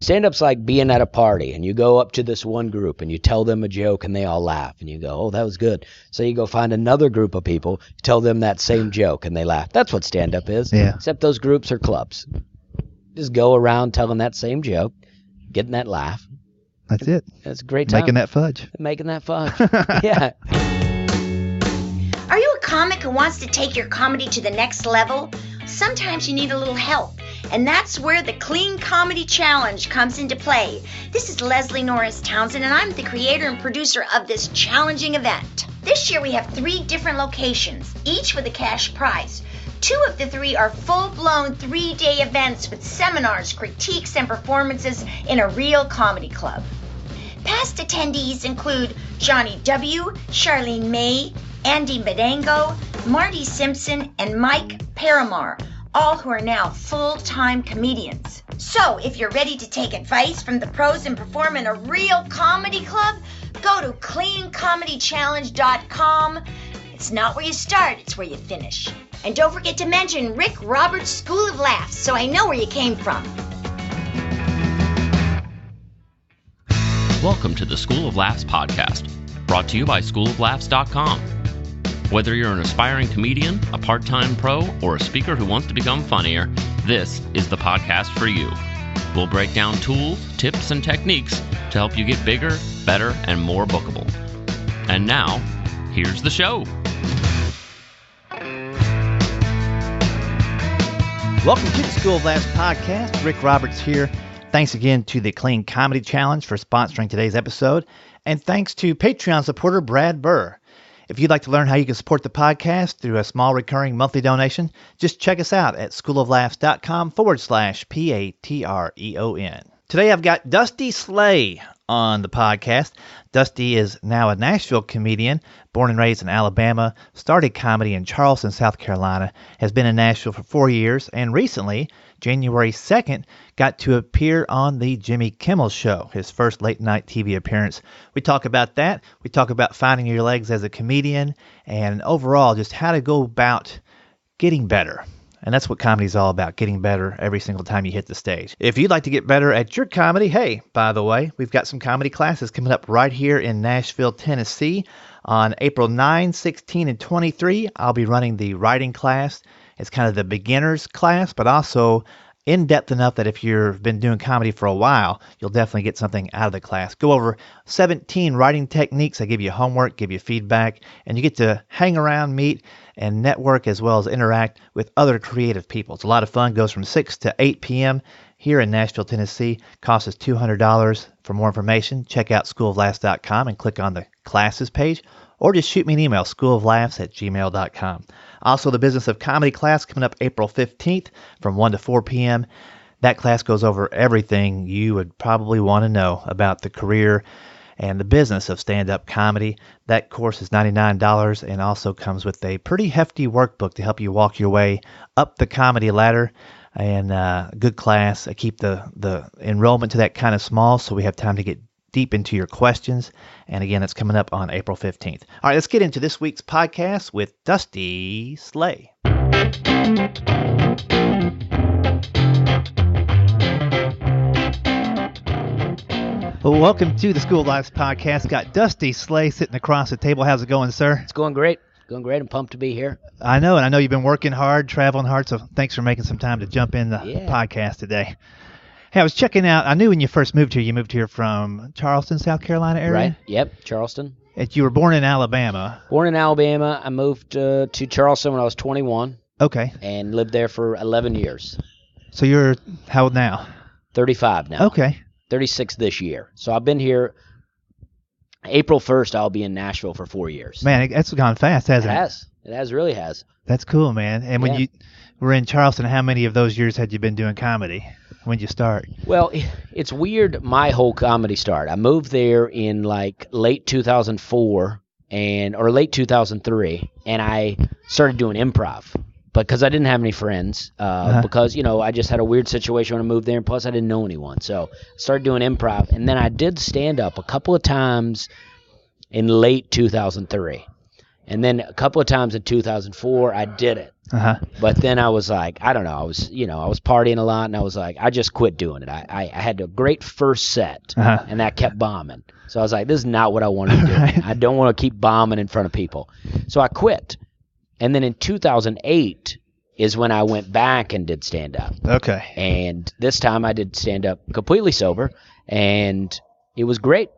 Stand-up's like being at a party, and you go up to this one group, and you tell them a joke, and they all laugh, and you go, oh, that was good. So you go find another group of people, tell them that same joke, and they laugh. That's what stand-up is, except those groups are clubs. Just go around telling that same joke, getting that laugh. That's it. It's a great time. Making that fudge. Making that fudge. Yeah. Are you a comic who wants to take your comedy to the next level? Sometimes you need a little help. And that's where the Clean Comedy Challenge comes into play. This is Leslie Norris Townsend, and I'm the creator and producer of this challenging event. This year we have 3 different locations, each with a cash prize. 2 of the 3 are full-blown 3-day events with seminars, critiques, and performances in a real comedy club. Past attendees include Johnny W., Charlene May, Andy Madango, Marty Simpson, and Mike Paramar, all who are now full-time comedians. So, if you're ready to take advice from the pros and perform in a real comedy club, go to cleancomedychallenge.com. It's not where you start, it's where you finish. And don't forget to mention Rick Roberts' School of Laughs, so I know where you came from. Welcome to the School of Laughs podcast, brought to you by schooloflaughs.com. Whether you're an aspiring comedian, a part-time pro, or a speaker who wants to become funnier, this is the podcast for you. We'll break down tools, tips, and techniques to help you get bigger, better, and more bookable. And now, here's the show. Welcome to the School of Laughs podcast. Rick Roberts here. Thanks again to the Clean Comedy Challenge for sponsoring today's episode. And thanks to Patreon supporter Brad Burr. If you'd like to learn how you can support the podcast through a small recurring monthly donation, just check us out at schooloflaughs.com/PATREON. Today I've got Dusty Slay on the podcast. Dusty is now a Nashville comedian, born and raised in Alabama, started comedy in Charleston, South Carolina, has been in Nashville for 4 years, and recently, January 2nd, got to appear on the Jimmy Kimmel Show, his first late-night TV appearance. We talk about that. We talk about finding your legs as a comedian, and overall, just how to go about getting better. And that's what comedy is all about, getting better every single time you hit the stage. If you'd like to get better at your comedy, hey, by the way, we've got some comedy classes coming up right here in Nashville, Tennessee. On April 9, 16, and 23, I'll be running the writing class. It's kind of the beginner's class, but also in-depth enough that if you've been doing comedy for a while, you'll definitely get something out of the class. Go over 17 writing techniques. I give you homework, give you feedback, and you get to hang around, meet, and network as well as interact with other creative people. It's a lot of fun. Goes from 6 to 8 p.m. here in Nashville, Tennessee. Costs us $200. For more information, check out schooloflaughs.com and click on the classes page, or just shoot me an email, schooloflaughs@gmail.com. Also, the Business of Comedy class coming up April 15th from 1 to 4 p.m. That class goes over everything you would probably want to know about the career and the business of stand-up comedy. That course is $99 and also comes with a pretty hefty workbook to help you walk your way up the comedy ladder. And good class. I keep the enrollment to that kind of small so we have time to get deep into your questions. And again, that's coming up on April 15th. All right, let's get into this week's podcast with Dusty Slay. Well, welcome to the School of Laughs podcast. Got Dusty Slay sitting across the table. How's it going, sir? It's going great. Going great. I'm pumped to be here. I know, and I know you've been working hard, traveling hard, so thanks for making some time to jump in the podcast today. Hey, I was checking out, I knew when you first moved here, you moved here from Charleston, South Carolina area? Right. Yep, Charleston. And you were born in Alabama. Born in Alabama. I moved to Charleston when I was 21. Okay. And lived there for 11 years. So you're how old now? 35 now. Okay. 36 this year. So I've been here. April 1st, I'll be in Nashville for 4 years. Man, that's gone fast, hasn't it? It has. It has, really has. That's cool, man. And when you were in Charleston, how many of those years had you been doing comedy? When did you start? Well, it's weird, my whole comedy start. I moved there in like late 2004 or late 2003, and I started doing improv. Because I didn't have any friends, because, I just had a weird situation when I moved there, and plus I didn't know anyone. So I started doing improv, and then I did stand-up a couple of times in late 2003. And then a couple of times in 2004, I did it. But then I was like, I don't know, I was partying a lot, and I was like, I just quit doing it. I had a great first set, and that kept bombing. So I was like, this is not what I wanted to do. I don't want to keep bombing in front of people. So I quit. And then in 2008 is when I went back and did stand-up. Okay. And this time I did stand-up completely sober, and it was great.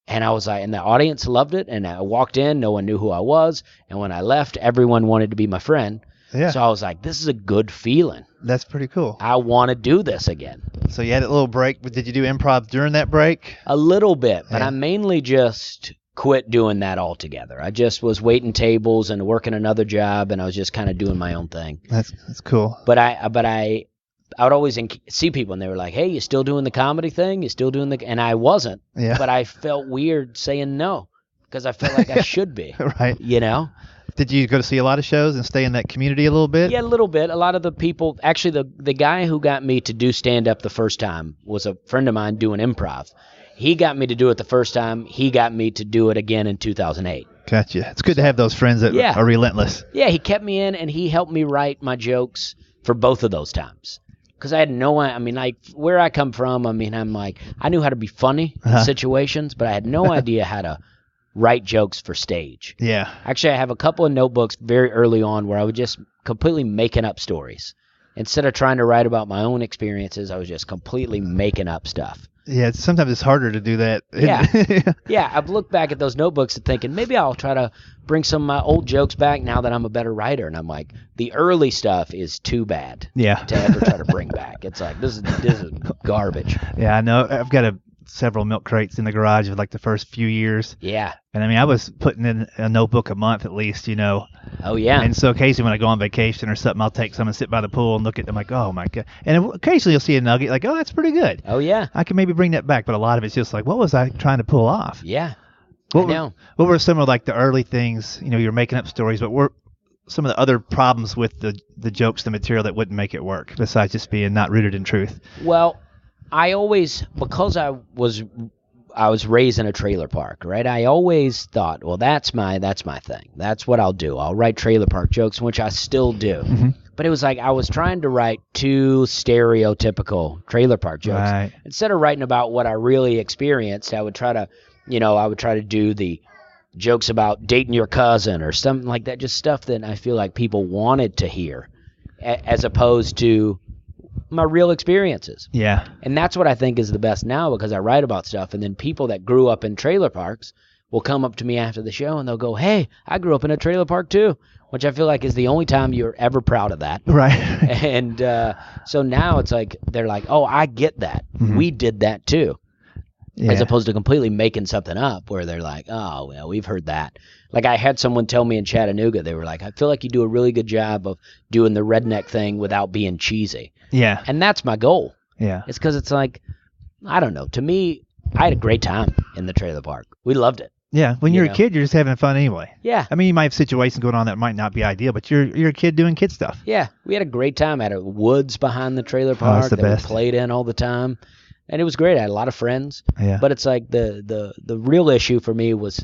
And I was like, and the audience loved it, and I walked in, no one knew who I was, and when I left, everyone wanted to be my friend. Yeah. So I was like, this is a good feeling. That's pretty cool. I want to do this again. So you had a little break. Did you do improv during that break? A little bit, but Yeah. I mainly just quit doing that altogether. I just was waiting tables and working another job, and I was just kind of doing my own thing. That's cool. But I would always see people, and they were like, hey, you still doing the comedy thing? You still doing the... And I wasn't. Yeah. But I felt weird saying no, because I felt like I should be. Right. You know? Did you go to see a lot of shows and stay in that community a little bit? Yeah, a little bit. A lot of the people... Actually, the guy who got me to do stand-up the first time was a friend of mine doing improv. He got me to do it the first time. He got me to do it again in 2008. Gotcha. It's good to have those friends that are relentless. Yeah, he kept me in, and he helped me write my jokes for both of those times. Because I had like, where I come from, I'm like, I knew how to be funny in situations, but I had no idea how to write jokes for stage. Yeah. Actually, I have a couple of notebooks very early on where I was just completely making up stories. Instead of trying to write about my own experiences, I was just completely making up stuff. Yeah, sometimes it's harder to do that. Yeah, I've looked back at those notebooks and thinking, maybe I'll try to bring some of my old jokes back now that I'm a better writer. And I'm like, the early stuff is too bad to ever try to bring back. It's like, this is garbage. Yeah, I know. I've got several milk crates in the garage of like the first few years. Yeah. And I was putting in a notebook a month at least, Oh, yeah. And so occasionally when I go on vacation or something, I'll take some and sit by the pool and look at them like, oh my God. And occasionally you'll see a nugget like, oh, that's pretty good. Oh, yeah. I can maybe bring that back. But a lot of it's just like, what was I trying to pull off? Yeah. What were some of like the early things, you're making up stories, but what some of the other problems with the jokes, the material that wouldn't make it work besides just being not rooted in truth? Well, I always, because I was raised in a trailer park, right? I always thought, well, that's my thing. That's what I'll do. I'll write trailer park jokes, which I still do. Mm-hmm. But it was like I was trying to write too stereotypical trailer park jokes. Right. Instead of writing about what I really experienced, I would try to do the jokes about dating your cousin or something like that, just stuff that I feel like people wanted to hear, as opposed to my real experiences. Yeah. And that's what I think is the best now, because I write about stuff, and then people that grew up in trailer parks will come up to me after the show and they'll go, hey, I grew up in a trailer park too, which I feel like is the only time you're ever proud of that. Right. And so now it's like, they're like, oh, I get that. Mm-hmm. We did that too. Yeah. As opposed to completely making something up where they're like, oh, well, we've heard that. Like I had someone tell me in Chattanooga, they were like, I feel like you do a really good job of doing the redneck thing without being cheesy. Yeah. And that's my goal. Yeah. It's because it's like, I don't know. To me, I had a great time in the trailer park. We loved it. Yeah. When you're a kid, you're just having fun anyway. Yeah. I mean, you might have situations going on that might not be ideal, but you're a kid doing kid stuff. Yeah. We had a great time. I had a woods behind the trailer park that we played in all the time. And it was great. I had a lot of friends. Yeah. But it's like the real issue for me was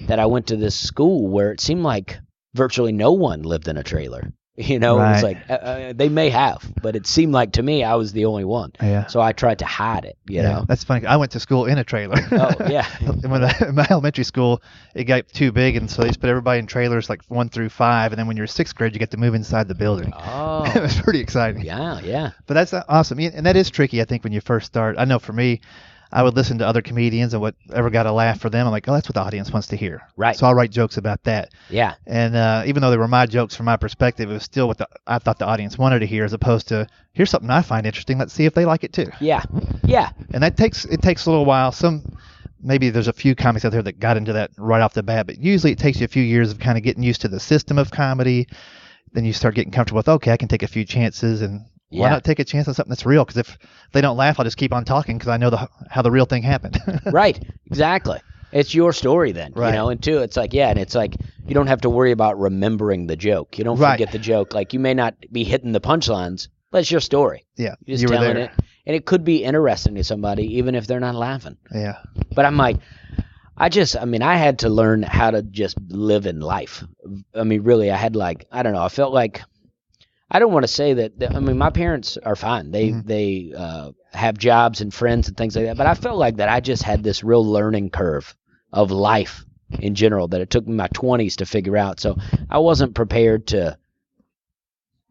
that I went to this school where it seemed like virtually no one lived in a trailer. Right. It was like they may have, but it seemed like to me I was the only one. Yeah. So I tried to hide it. You know. That's funny. I went to school in a trailer. Oh yeah. In my elementary school, it got too big, and so they just put everybody in trailers like 1 through 5, and then when you're 6th grade, you get to move inside the building. Oh. It was pretty exciting. Yeah. But that's awesome, and that is tricky. I think when you first start. I know for me, I would listen to other comedians and whatever got a laugh for them. I'm like, oh, that's what the audience wants to hear. Right. So I'll write jokes about that. Yeah. And even though they were my jokes from my perspective, it was still what I thought the audience wanted to hear, as opposed to, here's something I find interesting. Let's see if they like it too. Yeah. And it takes a little while. Maybe there's a few comics out there that got into that right off the bat, but usually it takes you a few years of kind of getting used to the system of comedy. Then you start getting comfortable with, okay, I can take a few chances, and why not take a chance on something that's real? Because if they don't laugh, I'll just keep on talking because I know how the real thing happened. Right. Exactly. It's your story then, right. And two, it's like, and it's like you don't have to worry about remembering the joke. You don't forget the joke. Like you may not be hitting the punchlines, but it's your story. Yeah. You're just telling it. And it could be interesting to somebody, even if they're not laughing. Yeah. But I'm like, I had to learn how to just live in life. I mean, really, I had I felt like I don't want to say that. I mean, my parents are fine. They have jobs and friends and things like that. But I felt like that I just had this real learning curve of life in general that it took me my 20s to figure out. So I wasn't prepared to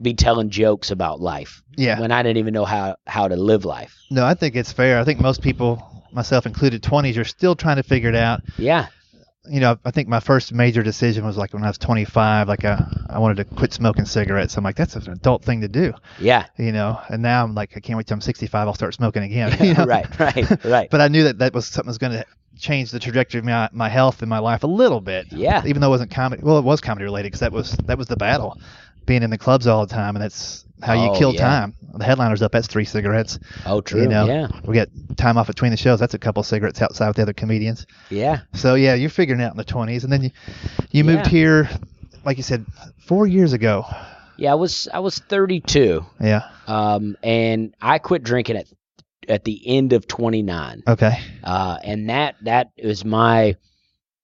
be telling jokes about life. Yeah. When I didn't even know how to live life. No, I think it's fair. I think most people, myself included, 20s are still trying to figure it out. Yeah. You know, I think my first major decision was like when I was 25, like I wanted to quit smoking cigarettes. I'm like, that's an adult thing to do. Yeah. You know, and now I'm like, I can't wait till I'm 65. I'll start smoking again. You know? Right. But I knew that was something that was going to change the trajectory of my health and my life a little bit. Yeah. Even though it wasn't comedy. Well, it was comedy related because that was the battle, being in the clubs all the time, and that's how you kill time. The headliner's up, that's 3 cigarettes. Oh, true. You know, yeah. we get time off between the shows. That's a couple cigarettes outside with the other comedians. Yeah. So yeah, you're figuring it out in the 20s, and then you moved here, like you said, 4 years ago. Yeah, I was 32. Yeah. And I quit drinking at the end of 29. Okay. And that is my,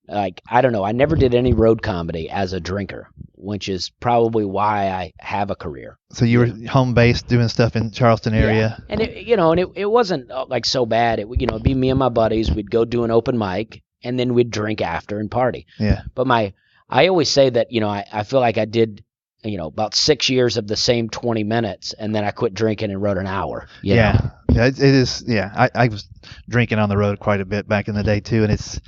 like, I don't know. I never did any road comedy as a drinker, which is probably why I have a career. So you were home based doing stuff in Charleston area. Yeah. And it wasn't like so bad. It'd be me and my buddies. We'd go do an open mic and then we'd drink after and party. Yeah. But I always say that, I feel like I did, about 6 years of the same 20 minutes, and then I quit drinking and wrote an hour. Yeah, it is. Yeah, I was drinking on the road quite a bit back in the day too, and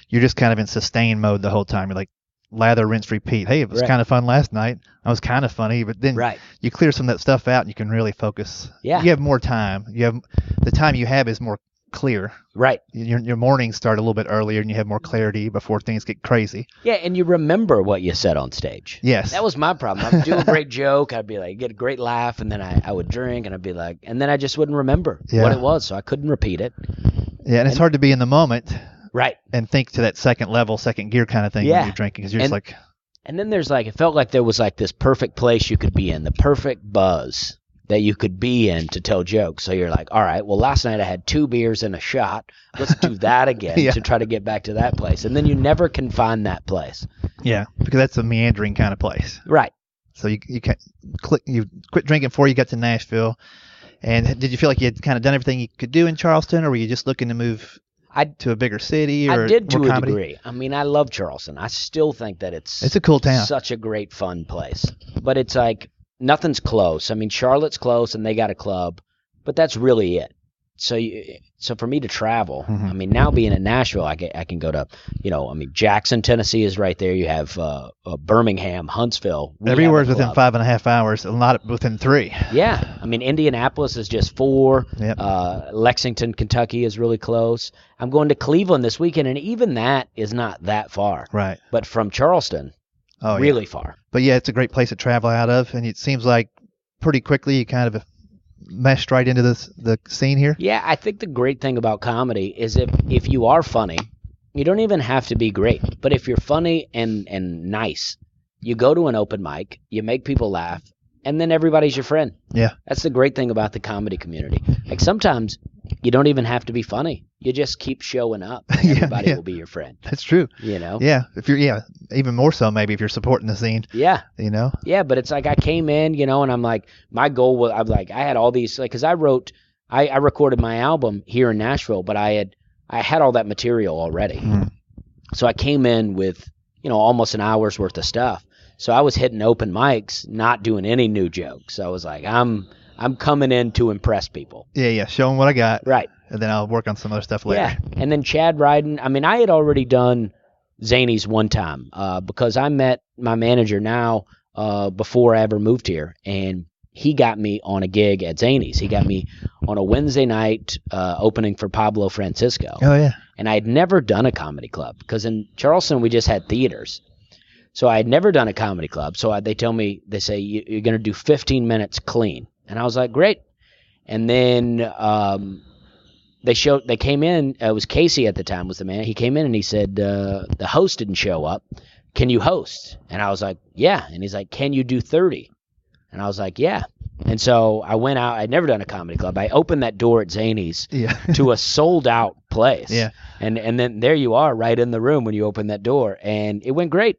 you're just kind of in sustain mode the whole time. You're like lather, rinse, repeat. Hey, it was kind of fun last night. I was kind of funny, but then you clear some of that stuff out and you can really focus. Yeah. You have more time. The time you have is more clear. Right. Your mornings start a little bit earlier and you have more clarity before things get crazy. Yeah, and you remember what you said on stage. Yes. That was my problem. I would do a great joke, I'd be like, get a great laugh, and then I would drink, and I'd be like, and then I just wouldn't remember what it was, so I couldn't repeat it. Yeah, and it's hard to be in the moment. Right. And think to that second level, second gear kind of thing when you're drinking, because you're just like... And then it felt like there was like this perfect place you could be in, the perfect buzz that you could be in to tell jokes. So you're like, all right, well, last night I had 2 beers and a shot. Let's do that again to try to get back to that place. And then you never can find that place. Yeah, because that's a meandering kind of place. Right. So you quit drinking before you got to Nashville. And did you feel like you had kind of done everything you could do in Charleston, or were you just looking to move to a bigger city? Or I did to more a degree. I mean, I love Charleston. I still think that it's a cool town. Such a great, fun place. But it's like nothing's close. I mean, Charlotte's close and they got a club, but that's really it. So for me to travel, I mean, now being in Nashville, I can go to, Jackson, Tennessee is right there. You have Birmingham, Huntsville. Everywhere's within 5.5 hours, a lot within 3. Yeah. I mean, Indianapolis is just 4. Yep. Lexington, Kentucky is really close. I'm going to Cleveland this weekend, and even that is not that far. Right. But from Charleston, really far. But yeah, it's a great place to travel out of, and it seems like pretty quickly you kind of meshed right into the scene here. Yeah, I think the great thing about comedy is if you are funny, you don't even have to be great. But if you're funny and nice, you go to an open mic, you make people laugh, and then everybody's your friend. Yeah. That's the great thing about the comedy community. Like sometimes you don't even have to be funny. You just keep showing up. And everybody will be your friend. That's true. Yeah. If you're even more so maybe if you're supporting the scene. Yeah. Yeah, but it's like I came in, and I'm like, my goal was, I had all these, like, because I recorded my album here in Nashville, but I had all that material already. So I came in with, almost an hour's worth of stuff. So I was hitting open mics, not doing any new jokes. So I was like, I'm coming in to impress people. Yeah. Show them what I got. Right. And then I'll work on some other stuff later. Yeah. And then Chad Ryden, I mean, I had already done Zany's one time because I met my manager now before I ever moved here. And he got me on a gig at Zany's. He got me on a Wednesday night opening for Pablo Francisco. Oh, yeah. And I had never done a comedy club because in Charleston we just had theaters. So I had never done a comedy club. So they say, you're going to do 15 minutes clean. And I was like, great. And then they came in, it was Casey at the time was the man. He came in and he said, the host didn't show up. Can you host? And I was like, yeah. And he's like, can you do 30? And I was like, yeah. And so I went out. I'd never done a comedy club. I opened that door at Zany's to a sold out place. Yeah. And then there you are right in the room when you open that door. And it went great.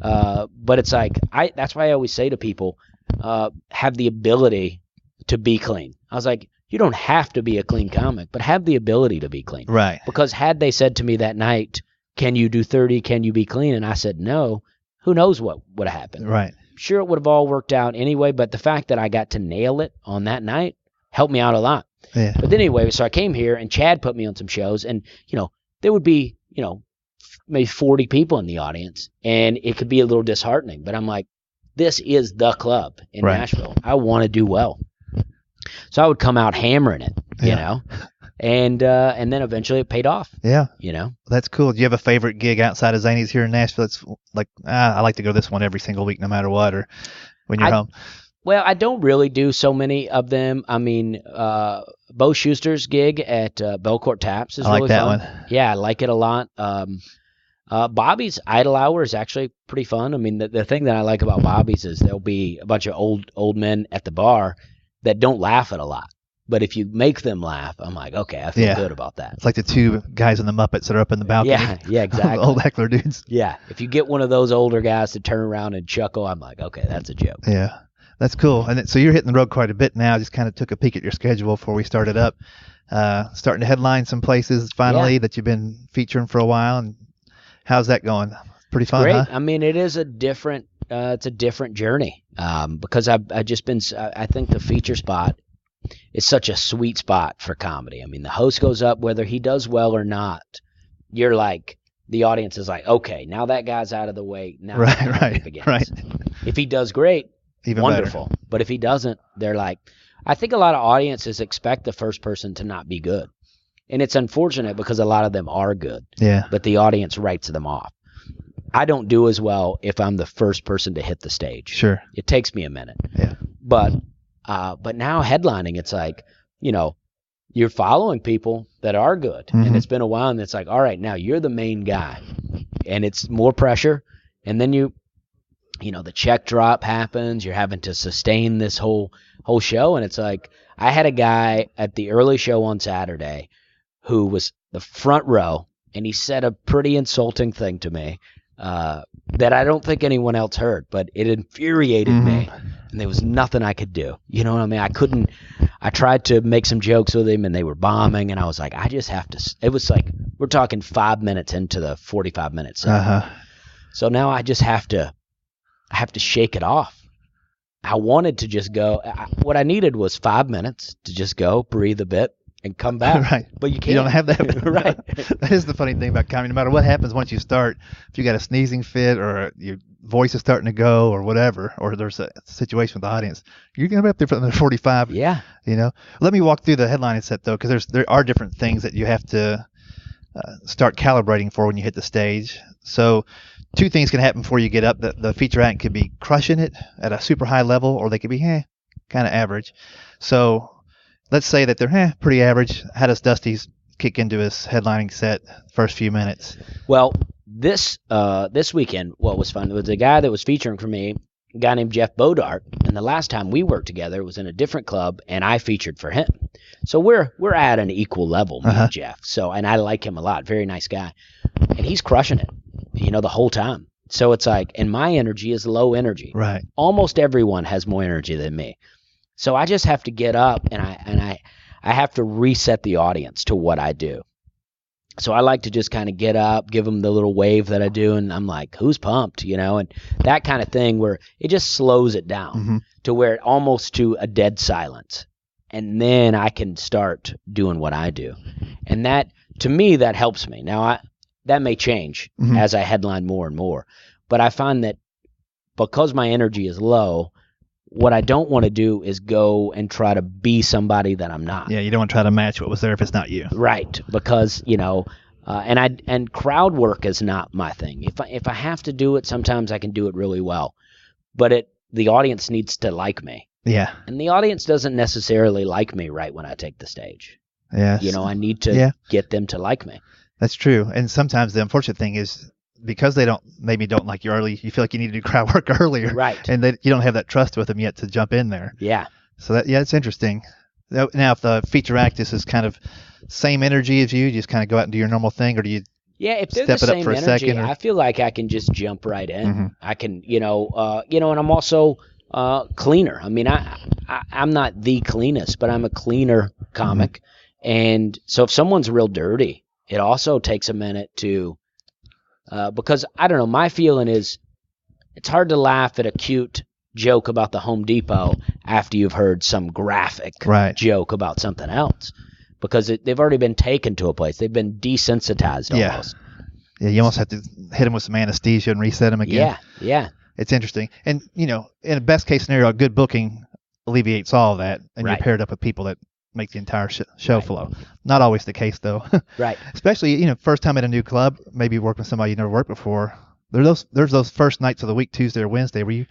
But it's like, that's why I always say to people, have the ability to be clean. I was like, you don't have to be a clean comic, but have the ability to be clean. Right. Because had they said to me that night, can you do 30? Can you be clean? And I said no. Who knows what would have happened? Right. Sure, it would have all worked out anyway, but the fact that I got to nail it on that night helped me out a lot. Yeah. But then anyway, so I came here and Chad put me on some shows, and there would be maybe 40 people in the audience, and it could be a little disheartening. But I'm like, this is the club in Right. Nashville. I want to do well, so I would come out hammering it, and then eventually it paid off. Yeah. That's cool. Do you have a favorite gig outside of Zany's here in Nashville? It's like, I like to go to this one every single week, no matter what, or when you're home. Well, I don't really do so many of them. I mean, Bo Schuster's gig at Belcourt Taps is I like really that fun. one. Yeah, I like it a lot. Bobby's Idle Hour is actually pretty fun. I mean, the thing that I like about Bobby's is there'll be a bunch of old men at the bar that don't laugh at a lot. But if you make them laugh, I'm like, okay, I feel good about that. It's like the two guys in the Muppets that are up in the balcony. Yeah, exactly. Old heckler dudes. Yeah, if you get one of those older guys to turn around and chuckle, I'm like, okay, that's a joke. Yeah, that's cool. And so you're hitting the road quite a bit now. Just kind of took a peek at your schedule before we started up. Starting to headline some places finally that you've been featuring for a while. And how's that going? Pretty fun, Great. huh? I mean, it is it's a different journey because I've just been, I think the feature spot is such a sweet spot for comedy. I mean, the host goes up, whether he does well or not, you're like, the audience is like, okay, now that guy's out of the way. Now right. If he does great, even wonderful. better. But if he doesn't, they're like, I think a lot of audiences expect the first person to not be good. And it's unfortunate because a lot of them are good. Yeah. But the audience writes them off. I don't do as well if I'm the first person to hit the stage. Sure. It takes me a minute. Yeah. But now headlining, it's like, you're following people that are good. Mm-hmm. And it's been a while, and it's like, all right, now you're the main guy. And it's more pressure. And then the check drop happens. You're having to sustain this whole show. And it's like, I had a guy at the early show on Saturday who was the front row, and he said a pretty insulting thing to me that I don't think anyone else heard, but it infuriated me. And there was nothing I could do. You know what I mean? I tried to make some jokes with him, and they were bombing, and I was like, I just have to. It was like, we're talking 5 minutes into the 45 minutes. So now I just have to shake it off. I wanted to just go. What I needed was 5 minutes to just go, breathe a bit, and come back. Right. But you can't. You don't have that. Right. That is the funny thing about comedy. No matter what happens once you start, if you got a sneezing fit or your voice is starting to go or whatever, or there's a situation with the audience, you're going to be up there for another 45. Yeah. Let me walk through the headlining set, though, because there are different things that you have to start calibrating for when you hit the stage. So two things can happen before you get up. The feature act could be crushing it at a super high level, or they could be kind of average. So let's say that they're pretty average. How does Dusty's kick into his headlining set first few minutes? Well, this weekend, what was fun was the guy that was featuring for me, a guy named Jeff Bodart, and the last time we worked together was in a different club, and I featured for him. So we're at an equal level, me and Jeff. So, and I like him a lot, very nice guy, and he's crushing it, the whole time. So it's like, and my energy is low energy. Right. Almost everyone has more energy than me. So I just have to get up, and I have to reset the audience to what I do. So I like to just kind of get up, give them the little wave that I do, and I'm like, who's pumped, and that kind of thing where it just slows it down to where almost to a dead silence. And then I can start doing what I do. And that, to me, that helps me. Now, that may change as I headline more and more. But I find that because my energy is low, what I don't want to do is go and try to be somebody that I'm not. Yeah, you don't want to try to match what was there if it's not you. Right, because and crowd work is not my thing. If I have to do it, sometimes I can do it really well, but the audience needs to like me. Yeah, and the audience doesn't necessarily like me right when I take the stage. Yeah, I need to get them to like me. That's true, and sometimes the unfortunate thing is, because they don't like you early, you feel like you need to do crowd work earlier. Right. And you don't have that trust with them yet to jump in there. Yeah. So it's interesting. Now, if the feature act is kind of same energy as you just kind of go out and do your normal thing, or do you if they're step the it up same for a energy, second? I feel like I can just jump right in. I can, and I'm also Cleaner. I mean, I'm not the cleanest, but I'm a cleaner comic. And so if someone's real dirty, it also takes a minute to, because I don't know, my feeling is it's hard to laugh at a cute joke about the Home Depot after you've heard some graphic joke about something else, because they've already been taken to a place. They've been desensitized almost. Yeah, you almost have to hit them with some anesthesia and reset them again. Yeah. It's interesting. And, in a best case scenario, good booking alleviates all of that, and you're paired up with people that make the entire show flow. Not always the case, though. Right. Especially, first time at a new club, maybe working with somebody you never worked before. There's those first nights of the week, Tuesday or Wednesday, where you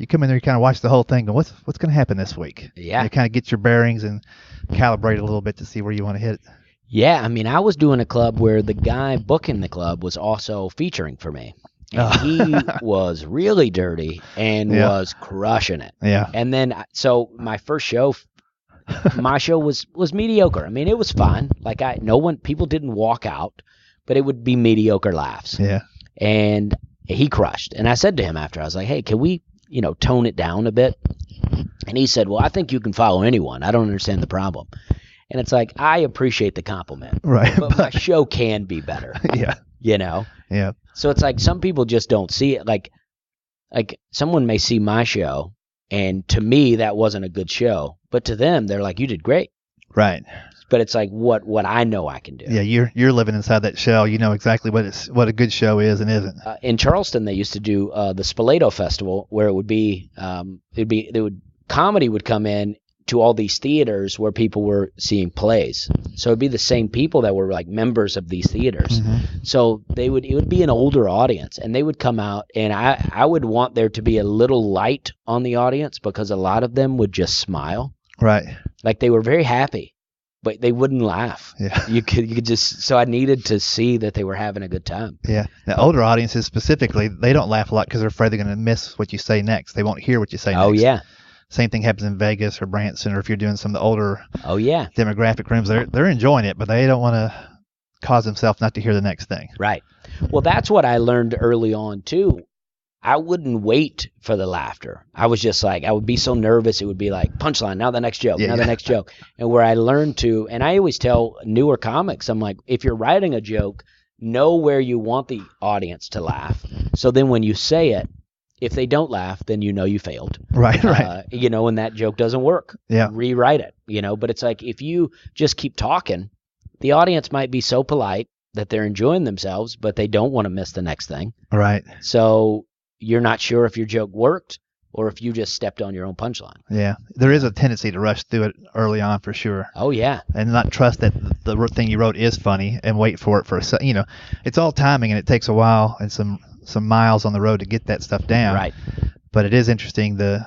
come in there, you kind of watch the whole thing, and what's going to happen this week? Yeah. And you kind of get your bearings and calibrate a little bit to see where you want to hit. Yeah, I mean, I was doing a club where the guy booking the club was also featuring for me. And he was really dirty and was crushing it. Yeah. And then, so my first show, my show was mediocre. I mean, it was fine. Like people didn't walk out, but it would be mediocre laughs. Yeah. And he crushed. And I said to him after, I was like, hey, can we, tone it down a bit? And he said, well, I think you can follow anyone. I don't understand the problem. And it's like, I appreciate the compliment. Right. But my show can be better. Yeah. Yeah. So it's like some people just don't see it. Like someone may see my show, and to me that wasn't a good show, but to them they're like, you did great. Right. But it's like what I know I can do. Yeah, you're living inside that shell. You know exactly what a good show is and isn't. In Charleston, they used to do the Spoleto Festival, where it would be comedy would come in to all these theaters where people were seeing plays. So it'd be the same people that were like members of these theaters. So it would be an older audience, and they would come out, and I would want there to be a little light on the audience, because a lot of them would just smile. Right. Like they were very happy, but they wouldn't laugh. Yeah. You could just, so I needed to see that they were having a good time. Yeah. Now, older audiences specifically, they don't laugh a lot because they're afraid they're going to miss what you say next. They won't hear what you say next. Oh, yeah. Same thing happens in Vegas or Branson, or if you're doing some of the older demographic rooms, they're enjoying it, but they don't want to cause themselves not to hear the next thing. Right. Well, that's what I learned early on, too. I wouldn't wait for the laughter. I was just like, I would be so nervous. It would be like, punchline, now the next joke, the next joke. And where I learned to, and I always tell newer comics, I'm like, if you're writing a joke, know where you want the audience to laugh. So then when you say it, if they don't laugh, then you failed. Right. And that joke doesn't work. Yeah. Rewrite it, But it's like, if you just keep talking, the audience might be so polite that they're enjoying themselves, but they don't want to miss the next thing. Right. So you're not sure if your joke worked or if you just stepped on your own punchline. Yeah. There is a tendency to rush through it early on for sure. Oh, yeah. And not trust that the thing you wrote is funny and wait for it for a second. It's all timing, and it takes a while and some miles on the road to get that stuff down. Right. But it is interesting, the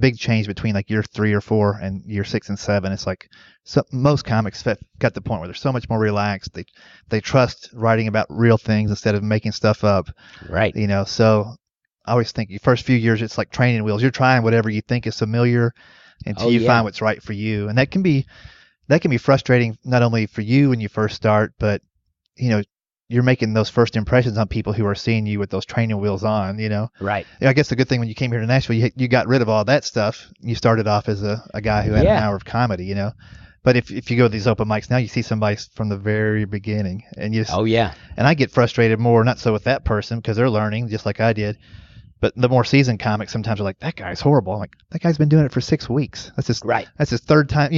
big change between like year 3 or 4 and year 6 and 7. It's like most comics got the point where they're so much more relaxed. They trust writing about real things instead of making stuff up. Right. So I always think the first few years it's like training wheels. You're trying whatever you think is familiar until you find what's right for you, and that can be frustrating not only for you when you first start, but you're making those first impressions on people who are seeing you with those training wheels on. Right. I guess the good thing when you came here to Nashville, you got rid of all that stuff. You started off as a guy who had an hour of comedy. But if you go to these open mics now, you see somebody from the very beginning, and you just, and I get frustrated more, not so with that person because they're learning just like I did, but the more seasoned comics sometimes are like, that guy's horrible. I'm like, that guy's been doing it for 6 weeks. That's his third time.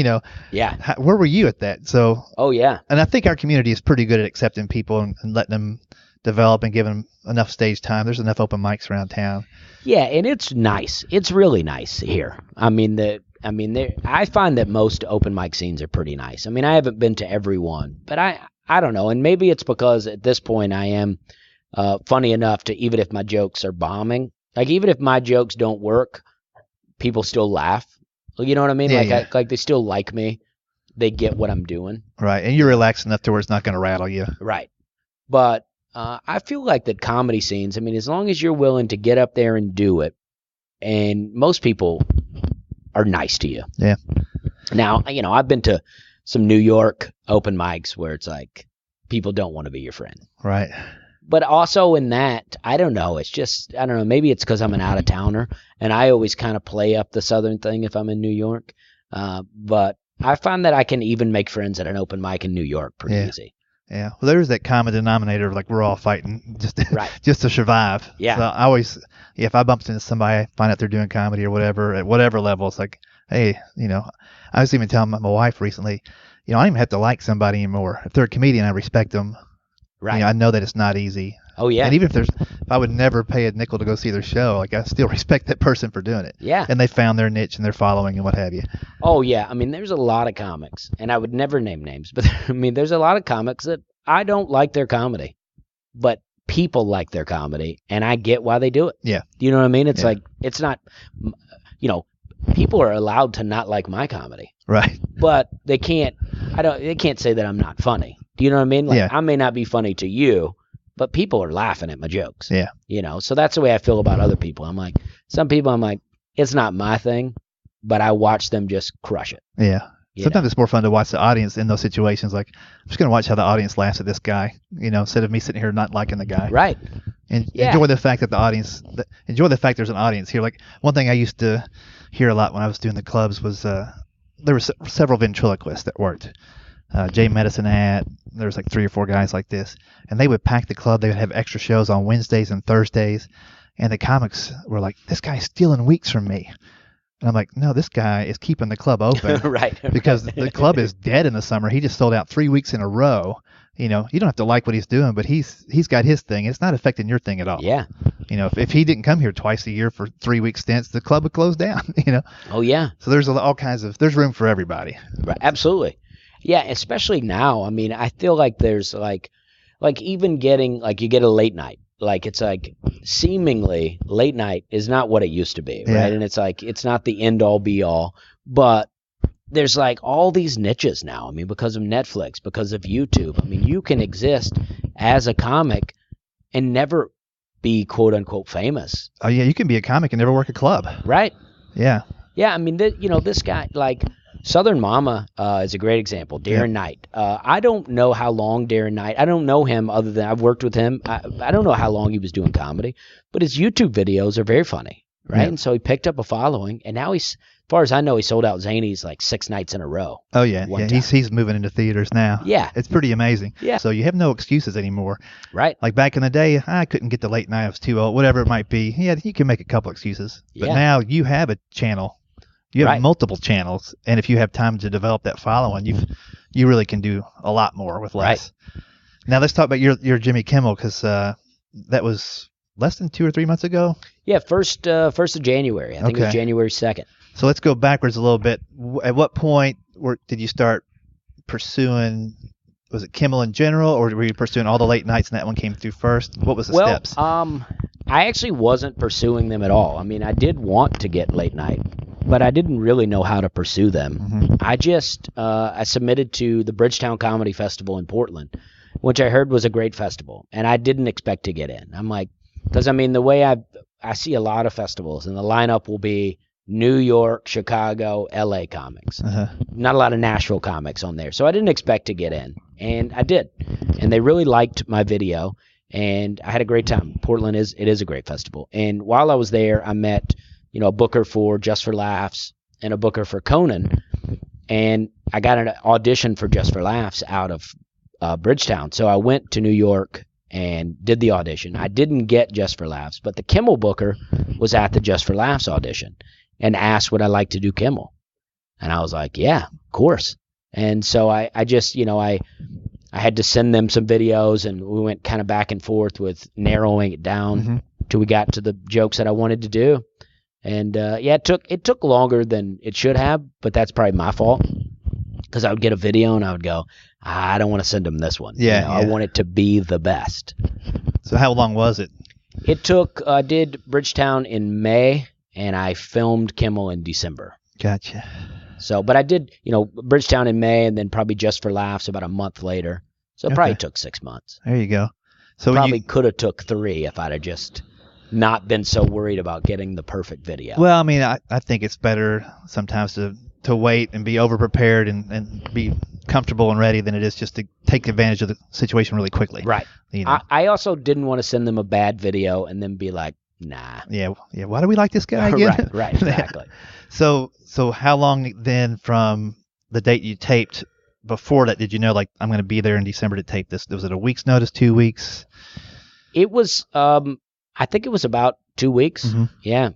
Yeah. Where were you at that? So. Oh yeah. And I think our community is pretty good at accepting people and letting them develop and giving them enough stage time. There's enough open mics around town. Yeah, and it's nice. It's really nice here. I find that most open mic scenes are pretty nice. I mean, I haven't been to every one, but I don't know. And maybe it's because at this point I am funny enough to, even if my jokes are bombing, like even if my jokes don't work, people still laugh. You know what I mean? Like they still like me. They get what I'm doing. Right. And you're relaxed enough to where it's not going to rattle you. Right. But I feel like that comedy scenes, as long as you're willing to get up there and do it, and most people are nice to you. Yeah. Now, I've been to some New York open mics where it's like people don't want to be your friend. Right. But also in that, I don't know. It's just, I don't know. Maybe it's because I'm an out of towner, and I always kind of play up the Southern thing if I'm in New York. But I find that I can even make friends at an open mic in New York pretty easy. Yeah. Well, there's that common denominator of like we're all fighting just Right. just to survive. Yeah. So I always, if I bump into somebody, I find out they're doing comedy or whatever at whatever level, it's like, hey, I was even telling my wife recently, I don't even have to like somebody anymore. If they're a comedian, I respect them. Right. I know that it's not easy. Oh, yeah. And even if I would never pay a nickel to go see their show, like I still respect that person for doing it. Yeah. And they found their niche and their following and what have you. Oh, yeah. I mean, there's a lot of comics, and I would never name names, but I mean, there's a lot of comics that I don't like their comedy, but people like their comedy, and I get why they do it. Yeah. You know what I mean? It's like, it's not, people are allowed to not like my comedy, Right. but they can't say that I'm not funny. Do you know what I mean? Like, Yeah. I may not be funny to you, but people are laughing at my jokes. Yeah. So that's the way I feel about other people. I'm like, some people, I'm like, it's not my thing, but I watch them just crush it. Yeah. You Sometimes know? it's more fun to watch the audience in those situations. Like, I'm just going to watch how the audience laughs at this guy, instead of me sitting here not liking the guy. Right. And Yeah. enjoy the fact that enjoy the fact there's an audience here. Like, one thing I used to hear a lot when I was doing the clubs was there were several ventriloquists that worked. Jay Medicine there was like 3 or 4 guys like this, and they would pack the club. They would have extra shows on Wednesdays and Thursdays, and the comics were like, this guy's stealing weeks from me. And I'm like, no, this guy is keeping the club open. Right. Because the club is dead in the summer. He just sold out 3 weeks in a row. You don't have to like what he's doing, but he's got his thing. It's not affecting your thing at all. Yeah. If he didn't come here twice a year for 3-week stints, the club would close down. Oh, yeah. So there's all kinds of there's room for everybody. Right. Absolutely. Yeah, especially now. I mean, I feel like there's like even getting, like, you get a late night. Like, it's like seemingly late night is not what it used to be, right? Yeah. And it's like, it's not the end all be all, but there's like all these niches now. I mean, because of Netflix, because of YouTube. I mean, you can exist as a comic and never be quote unquote famous. Oh yeah, you can be a comic and never work a club. Right? Yeah. Yeah, I mean, this guy, like, Southern Mama is a great example. Darren Knight. I don't know how long Darren Knight. I don't know him other than I've worked with him. I don't know how long he was doing comedy, but his YouTube videos are very funny, right? Yeah. And so he picked up a following, and now as far as I know, he sold out Zanies like 6 nights in a row. Oh yeah, One yeah. time. He's moving into theaters now. Yeah. It's pretty amazing. Yeah. So you have no excuses anymore. Right. Like back in the day, I couldn't get the late night. I was too old. Whatever it might be. Yeah, you can make a couple excuses. But Yeah. now you have a channel. You have Right. multiple channels, and if you have time to develop that following, you really can do a lot more with less. Right. Now let's talk about your Jimmy Kimmel, because that was less than 2 or 3 months ago. Yeah, first of January. I think it was Okay. January 2nd. So let's go backwards a little bit. At what point did you start pursuing? Was it Kimmel in general, or were you pursuing all the late nights and that one came through first? What was the steps? I actually wasn't pursuing them at all. I mean, I did want to get late night, but I didn't really know how to pursue them. Mm-hmm. I just I submitted to the Bridgetown Comedy Festival in Portland, which I heard was a great festival, and I didn't expect to get in. I'm like, because I mean, the way I see a lot of festivals, and the lineup will be New York, Chicago, LA comics. Uh-huh. Not a lot of Nashville comics on there. So I didn't expect to get in, and I did. And they really liked my video, and I had a great time. Portland is a great festival. And while I was there, I met, a booker for Just for Laughs and a booker for Conan, and I got an audition for Just for Laughs out of Bridgetown. So I went to New York and did the audition. I didn't get Just for Laughs, but the Kimmel booker was at the Just for Laughs audition and asked would I like to do Kimmel. And I was like, yeah, of course. And so I just, I had to send them some videos, and we went kind of back and forth with narrowing it down till we got to the jokes that I wanted to do. And it took longer than it should have, but that's probably my fault, because I would get a video and I would go, I don't want to send them this one. Yeah, I want it to be the best. So how long was it? It took, I did Bridgetown in May, and I filmed Kimmel in December. Gotcha. So, but I did, Bridgetown in May, and then probably Just for Laughs about a month later. So it probably took 6 months. There you go. So Probably could have took 3 if I'd have just not been so worried about getting the perfect video. Well, I mean, I think it's better sometimes to to wait and be over prepared and be comfortable and ready than it is just to take advantage of the situation really quickly. Right. You know? I also didn't want to send them a bad video and then be like, nah. Yeah. Why do we like this guy again? Right, exactly. So how long then from the date you taped before that did you know, like, I'm going to be there in December to tape this? Was it a week's notice, 2 weeks? It was, I think it was about 2 weeks. Mm-hmm. Yeah.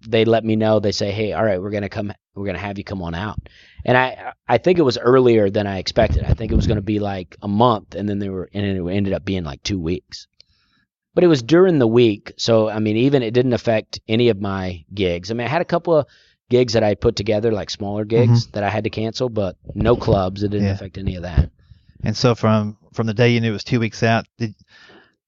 They let me know. They say, hey, all right, we're going to have you come on out. And I think it was earlier than I expected. I think it was going to be like a month, and then it ended up being like 2 weeks. But it was during the week, so I mean, even it didn't affect any of my gigs. I mean, I had a couple of gigs that I put together, like smaller gigs that I had to cancel, but no clubs. It didn't affect any of that. And so from the day you knew it was 2 weeks out, did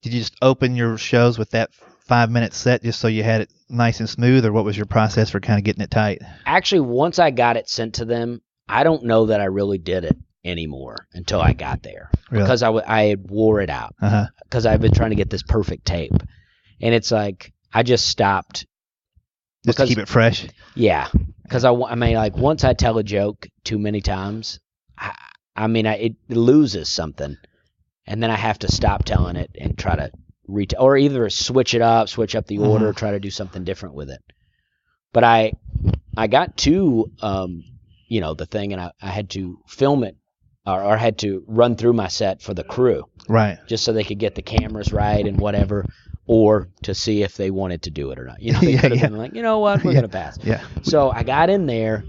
you just open your shows with that 5-minute set just so you had it nice and smooth, or what was your process for kind of getting it tight? Actually, once I got it sent to them, I don't know that I really did it anymore until I got there. Really? Because I had wore it out. Because I've been trying to get this perfect tape. And it's like, I just stopped. Just to keep it fresh? Yeah. Because I mean, like, once I tell a joke too many times, it loses something. And then I have to stop telling it and try to or either switch up the order, try to do something different with it. But I got to, the thing, and I had to film it or had to run through my set for the crew. Right. Just so they could get the cameras right and whatever, or to see if they wanted to do it or not. They could have been like, you know what, we're going to pass. Yeah. So I got in there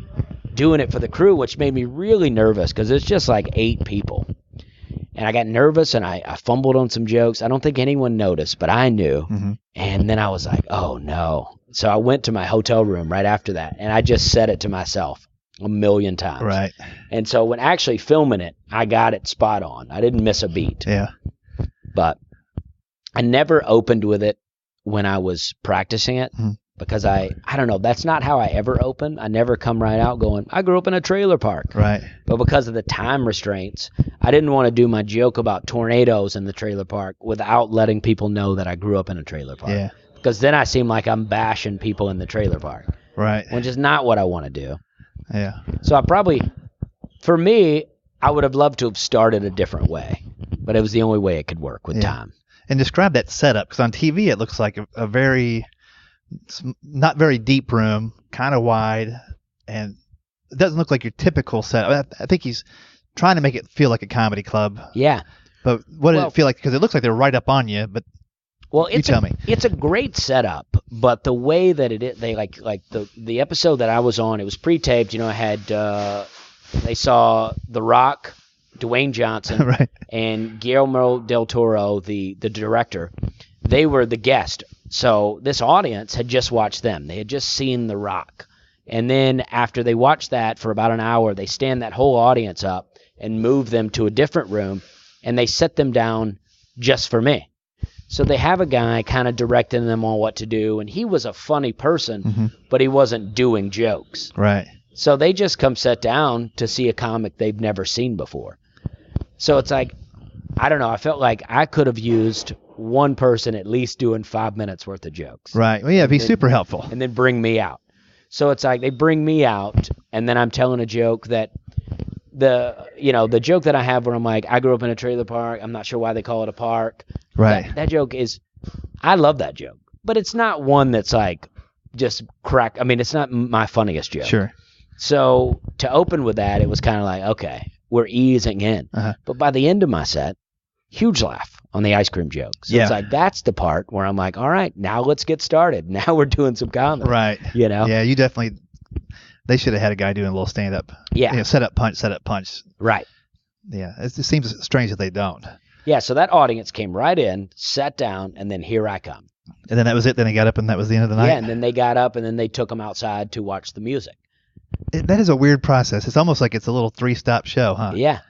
doing it for the crew, which made me really nervous because it's just like 8 people. And I got nervous and I fumbled on some jokes. I don't think anyone noticed, but I knew. And then I was like, oh no. So I went to my hotel room right after that, and I just said it to myself 1,000,000 times. Right. And so when actually filming it, I got it spot on. I didn't miss a beat. Yeah. But I never opened with it when I was practicing it. Because I don't know, that's not how I ever open. I never come right out going, I grew up in a trailer park. Right. But because of the time restraints, I didn't want to do my joke about tornadoes in the trailer park without letting people know that I grew up in a trailer park. Yeah. Because then I seem like I'm bashing people in the trailer park. Right. Which is not what I want to do. Yeah. So for me, I would have loved to have started a different way. But it was the only way it could work with time. And describe that setup, because on TV it looks like a very... not very deep room, kind of wide, and it doesn't look like your typical setup. I think he's trying to make it feel like a comedy club. Yeah. But what did it feel like? Because it looks like they're right up on you, but tell me. It's a great setup, but the way that they like the episode that I was on, it was pre-taped. I had they saw The Rock, Dwayne Johnson, right, and Guillermo del Toro, the director. They were the guest. So this audience had just watched them. They had just seen The Rock. And then after they watched that for about an hour, they stand that whole audience up and move them to a different room, and they set them down just for me. So they have a guy kind of directing them on what to do, and he was a funny person, but he wasn't doing jokes. Right. So they just come sit down to see a comic they've never seen before. So it's like, I don't know, I felt like I could have used one person at least doing 5 minutes worth of jokes. Right. Well, yeah, it'd be super helpful. And then bring me out. So it's like they bring me out, and then I'm telling a joke that the joke that I have where I'm like, I grew up in a trailer park. I'm not sure why they call it a park. Right. That joke is, I love that joke, but it's not one that's like just crack. I mean, it's not my funniest joke. Sure. So to open with that, it was kind of like, okay, we're easing in. But by the end of my set, huge laugh on the ice cream joke. So it's like, that's the part where I'm like, all right, now let's get started. Now we're doing some comedy. Right. Yeah, you definitely, they should have had a guy doing a little stand-up. Yeah. Set up, punch. Right. Yeah. It seems strange that they don't. Yeah, so that audience came right in, sat down, and then here I come. And then that was it? Then they got up and that was the end of the night? Yeah, and then they got up and then they took them outside to watch the music. That is a weird process. It's almost like it's a little 3-stop show, huh? Yeah.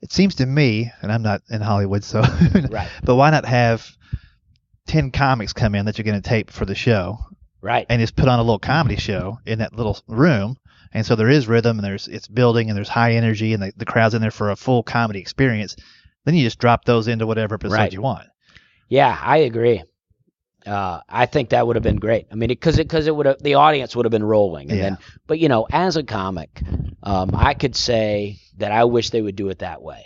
It seems to me, and I'm not in Hollywood, so right. But why not have 10 comics come in that you're going to tape for the show, right? And just put on a little comedy show in that little room, and so there is rhythm, and it's building, and there's high energy, and the crowd's in there for a full comedy experience. Then you just drop those into whatever episode you want. Yeah, I agree. I think that would have been great. I mean, because it would have, the audience would have been rolling. And then, but as a comic, I could say that I wish they would do it that way.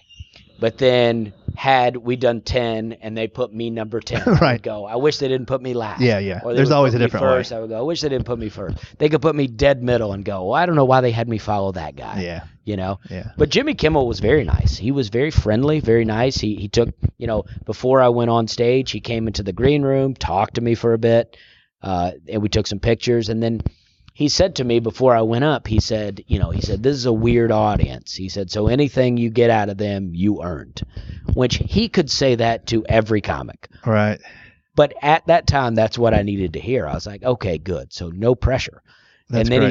But then had we done 10 and they put me number 10, I would go, I wish they didn't put me last. Yeah. Or There's always a different first, way. I would go, I wish they didn't put me first. They could put me dead middle and go, well, I don't know why they had me follow that guy. Yeah. Yeah. But Jimmy Kimmel was very nice. He was very friendly, very nice. He took, before I went on stage, he came into the green room, talked to me for a bit, and we took some pictures. And then he said to me before I went up, he said, this is a weird audience. He said, so anything you get out of them, you earned. Which he could say that to every comic. Right. But at that time, that's what I needed to hear. I was like, okay, good. So no pressure. That's and then great.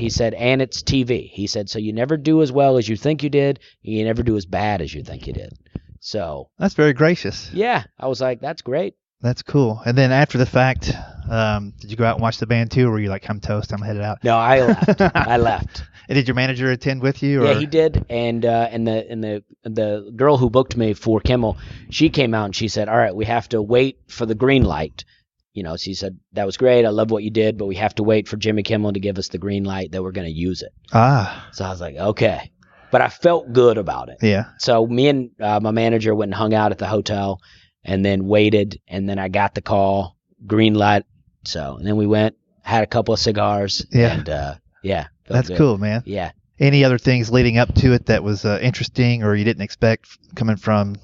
he said, and it's TV. He said, so you never do as well as you think you did, and you never do as bad as you think you did. So that's very gracious. yeah, I was like, that's great. That's cool. And then after the fact, did you go out and watch the band too, or were you like, I'm toast, I'm headed out? No, I left. I left. And did your manager attend with you? Or? Yeah, he did. And the girl who booked me for Kimmel, she came out and she said, all right, we have to wait for the green light. She said, that was great. I love what you did, but we have to wait for Jimmy Kimmel to give us the green light that we're going to use it. So I was like, okay. But I felt good about it. Yeah. So me and my manager went and hung out at the hotel and then waited. And then I got the call, green light. And then we went, had a couple of cigars. Yeah. And that's good. cool, man. Yeah. Any other things leading up to it that was interesting or you didn't expect coming from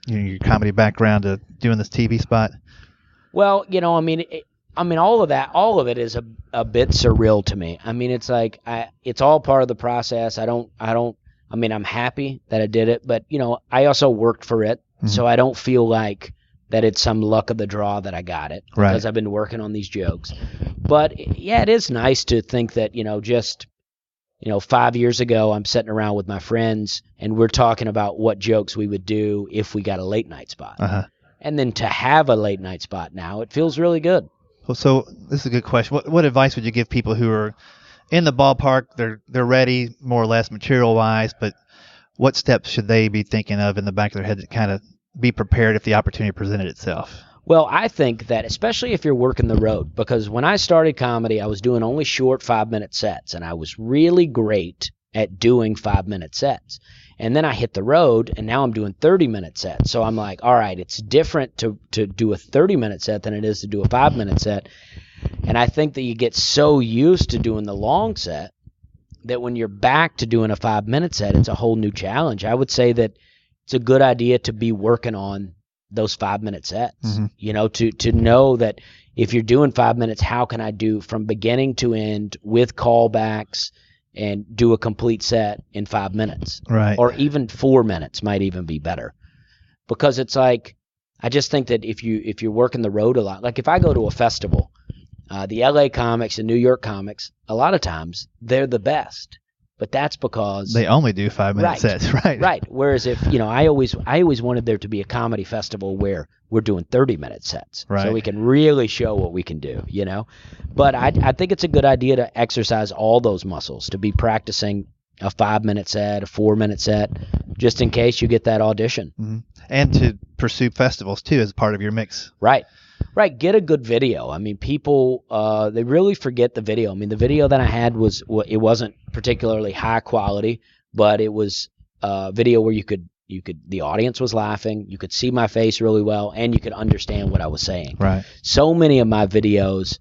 your comedy background to doing this TV spot? Well, all of it is a bit surreal to me. I mean, it's like it's all part of the process. I'm happy that I did it, but I also worked for it, so I don't feel like that it's some luck of the draw that I got it because I've been working on these jokes. But yeah, it is nice to think that just 5 years ago, I'm sitting around with my friends and we're talking about what jokes we would do if we got a late night spot. And then to have a late night spot now, it feels really good. Well, so this is a good question. What advice would you give people who are in the ballpark? They're ready, more or less, material-wise, but what steps should they be thinking of in the back of their head to kind of be prepared if the opportunity presented itself? Well, I think that especially if you're working the road, because when I started comedy, I was doing only short 5-minute sets, and I was really great at doing 5-minute sets. And then I hit the road, and now I'm doing 30-minute sets. So I'm like, all right, it's different to do a 30-minute set than it is to do a 5-minute set. And I think that you get so used to doing the long set that when you're back to doing a 5-minute set, it's a whole new challenge. I would say that it's a good idea to be working on those 5-minute sets, to know that if you're doing 5 minutes, how can I do from beginning to end with callbacks and do a complete set in 5 minutes, right? Or even 4 minutes might even be better, because it's like I just think that if you're working the road a lot, like if I go to a festival, the LA comics and New York comics, a lot of times they're the best, but that's because they only do 5-minute sets, right? Right. Whereas if I always wanted there to be a comedy festival where we're doing 30-minute sets, right, so we can really show what we can do, But I think it's a good idea to exercise all those muscles, to be practicing a 5-minute set, a 4-minute set, just in case you get that audition. And to pursue festivals too as part of your mix. Right. Get a good video. I mean, people they really forget the video. I mean, the video that I had it wasn't particularly high quality, but it was a video where the audience was laughing, you could see my face really well, and you could understand what I was saying. Right. So many of my videos,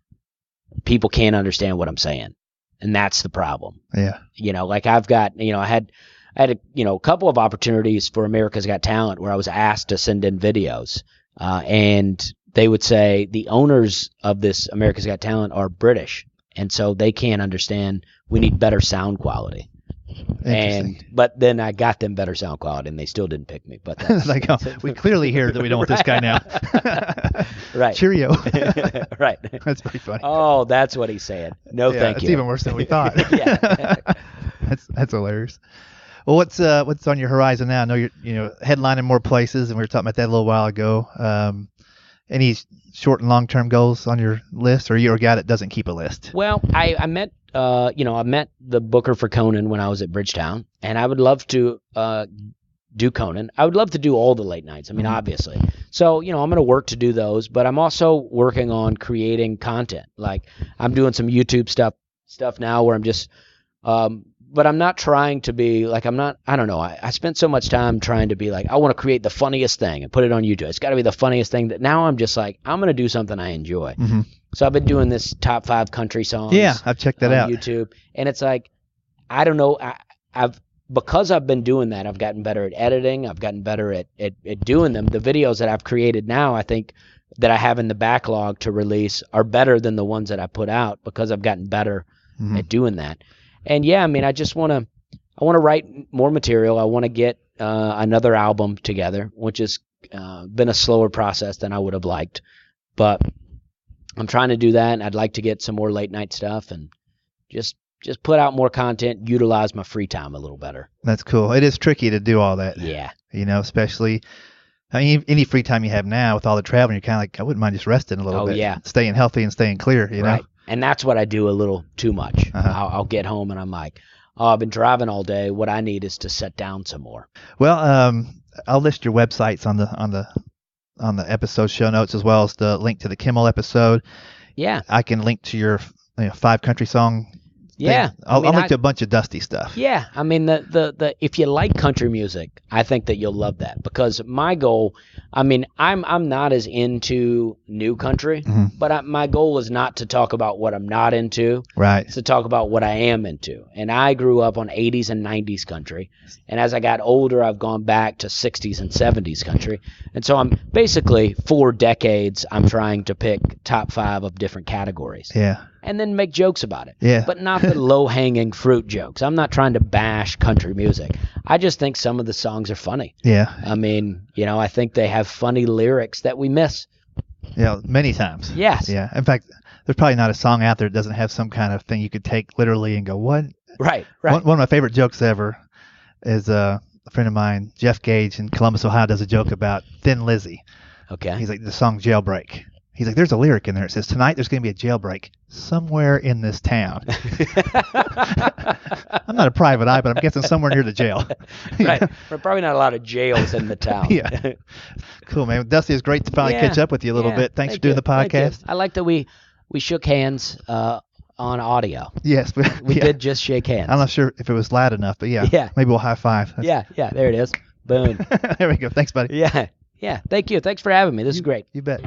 people can't understand what I'm saying, and that's the problem. Yeah. Like I've got, I had a couple of opportunities for America's Got Talent where I was asked to send in videos, and they would say the owners of this America's Got Talent are British, and so they can't understand. We need better sound quality. But then I got them better sound quality, and they still didn't pick me. But like, we clearly hear that we don't want this guy now. Right. Cheerio. Right. That's pretty funny. Oh, that's what he's saying. No, thank you. It's even worse than we thought. Yeah. That's hilarious. Well, what's on your horizon now? I know you're headlining more places, and we were talking about that a little while ago. Any short and long term goals on your list, or you're a guy that doesn't keep a list? Well, I met I met the booker for Conan when I was at Bridgetown, and I would love to do Conan. I would love to do all the late nights. I mean, obviously. So, I'm going to work to do those, but I'm also working on creating content. Like I'm doing some YouTube stuff now where I'm just, but I'm not trying to be like, I don't know. I spent so much time trying to be like, I want to create the funniest thing and put it on YouTube. It's got to be the funniest thing. That now I'm just like, I'm going to do something I enjoy. So I've been doing this top 5 country songs. Yeah, I've checked that out. On YouTube. And it's like, I don't know. Because I've been doing that, I've gotten better at editing. I've gotten better at doing them. The videos that I've created now, I think that I have in the backlog to release are better than the ones that I put out because I've gotten better at doing that. And yeah, I mean, I want to write more material. I want to get another album together, which has been a slower process than I would have liked. But I'm trying to do that, and I'd like to get some more late night stuff and just put out more content, utilize my free time a little better. That's cool. It is tricky to do all that. Yeah. Especially, I mean, any free time you have now with all the traveling, you're kind of like, I wouldn't mind just resting a little bit. Yeah. Staying healthy and staying clear, you know? And that's what I do a little too much. I'll get home and I'm like, oh, I've been driving all day. What I need is to sit down some more. Well, I'll list your websites on the episode show notes as well as the link to the Kimmel episode. Yeah. I can link to your 5 country song. Yeah. I'll link to a bunch of Dusty stuff. Yeah. I mean, the if you like country music, I think that you'll love that because my goal, I mean, I'm not as into new country, but my goal is not to talk about what I'm not into. Right. It's to talk about what I am into. And I grew up on 80s and 90s country. And as I got older, I've gone back to 60s and 70s country. And so I'm basically 4 decades, I'm trying to pick top 5 of different categories. Yeah. And then make jokes about it. Yeah. But not the low-hanging fruit jokes. I'm not trying to bash country music. I just think some of the songs are funny. Yeah. I mean, I think they have funny lyrics that we miss. Yeah, many times. Yes. Yeah. In fact, there's probably not a song out there that doesn't have some kind of thing you could take literally and go, what? Right. One of my favorite jokes ever is a friend of mine, Jeff Gage in Columbus, Ohio, does a joke about Thin Lizzy. Okay. He's like, the song Jailbreak. He's like, there's a lyric in there. It says, tonight there's going to be a jailbreak somewhere in this town. I'm not a private eye, but I'm guessing somewhere near the jail. Right. There are probably not a lot of jails in the town. Yeah. Cool, man. Dusty, it's great to finally catch up with you a little bit. Thanks for doing the podcast. I like that we shook hands on audio. Yes. We did just shake hands. I'm not sure if it was loud enough, but yeah. Maybe we'll high five. Yeah. There it is. Boom. There we go. Thanks, buddy. Yeah. Thank you. Thanks for having me. This is great. You bet.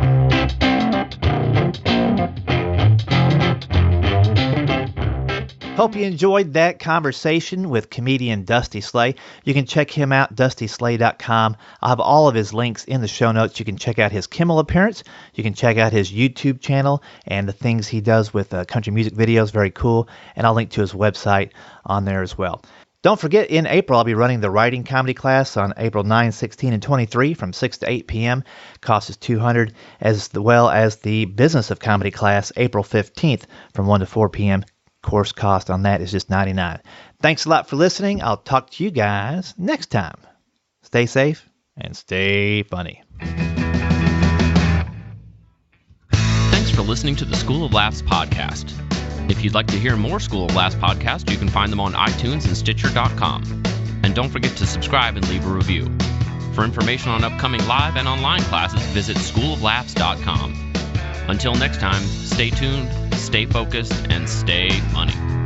Hope you enjoyed that conversation with comedian Dusty Slay. You can check him out, dustyslay.com. I'll have all of his links in the show notes. You can check out his Kimmel appearance. You can check out his YouTube channel and the things he does with country music videos. Very cool. And I'll link to his website on there as well. Don't forget, in April, I'll be running the writing comedy class on April 9, 16, and 23 from 6 to 8 p.m. Cost is $200, as well as the business of comedy class April 15th from 1 to 4 p.m. Course cost on that is just $99. Thanks a lot for listening. I'll talk to you guys next time. Stay safe and stay funny. Thanks for listening to the School of Laughs podcast. If you'd like to hear more School of Laughs podcasts, you can find them on iTunes and Stitcher.com. And don't forget to subscribe and leave a review. For information on upcoming live and online classes, visit schooloflaughs.com. Until next time, stay tuned, stay focused, and stay funny.